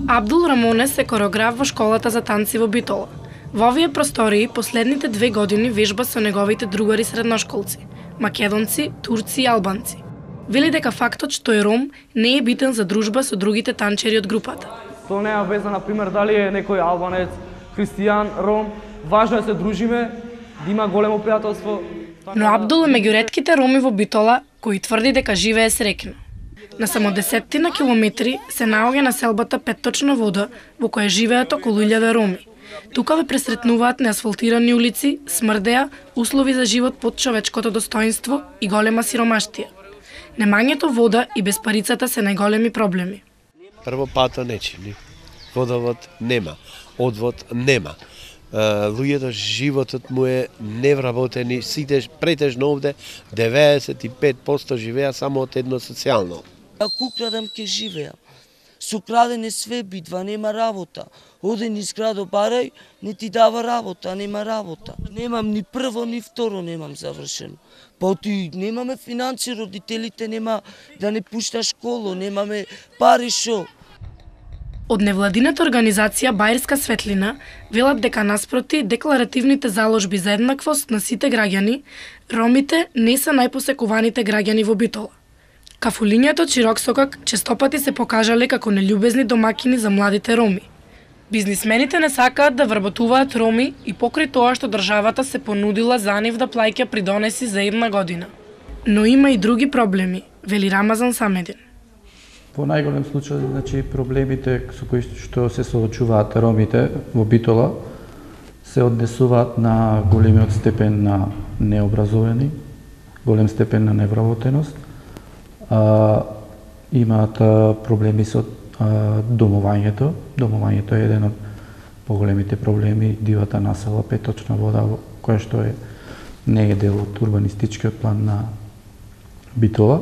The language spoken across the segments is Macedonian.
Абдул Рамонес е кореограф во школата за танци во Битола. Во овие простории последните 2 години вежба со неговите другари средношколци, македонци, турци и албанци. Вели дека фактот што е ром не е битен за дружба со другите танчери од групата. Тоа нема веза, например, дали е некој албанец, христијан, ром, важно е се дружиме, да има големо пријателство. Но Абдул е меѓу ретките роми во Битола кои тврди дека живее среќно. На само 10 километри се наоѓа населбата Петточна вода, во која живеат околу 1000 роми. Тука ве пресретнуваат неасфалтирани улици, смрдеа, услови за живот под човечкото достоинство и голема сиромаштија. Немањето вода и безпарицата се најголеми проблеми. Прво пато нечини, водовод нема, одвод нема. Луѓето животот му е невработени, сите претежно овде 95% живеа само од едно социјално. Ако крадам ке живеам. Со крадење све битва, нема работа. Оден из градо барај, не ти дава работа, нема работа. Немам ни прво, ни второ немам завршено. Па ти немаме финанси, родителите нема да не пушта школо, немаме пари шо. Од невладината организација Баирска светлина велат дека наспроти декларативните заложби за еднаквост на сите граѓани, ромите не се најпосекуваните граѓани во Битола. Кафулињата од Широксокак честопати се покажале како нељубезни домакини за младите роми. Бизнисмените не сакаат да вработуваат роми и покрај тоа што државата се понудила за нив да плаќа придонеси за 1 година. Но има и други проблеми, вели Рамазан Самедин. Во најголем случај, значи, проблемите со кои што се соочуваат ромите во Битола се однесуваат на големиот степен на необразовани, голем степен на невработеност, имаат проблеми со домувањето. Домувањето е еден од поголемите проблеми, дивата насела Петточна вода, која што не е дел од урбанистичкиот план на Битола.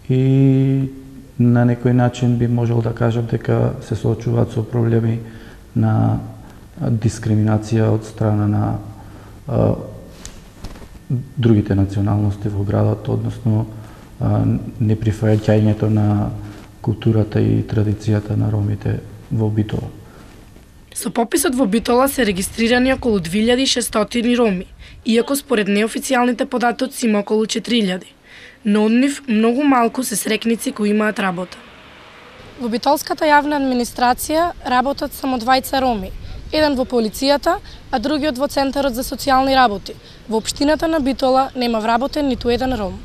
И на некој начин би можел да кажам дека се соочуваат со проблеми на дискриминација од страна на другите националности во градот, односно неприфаќањето на културата и традицијата на ромите во Битола. Со пописот во Битола се регистрирани околу 2600 роми, иако според неофицијалните податоци има околу 4000. Но од нив многу малку се срекници кои имаат работа. Во битолската јавна администрација работат само 2 роми, еден во полицијата, а другиот во Центарот за социјални работи. Во општината на Битола нема вработен ниту еден ром.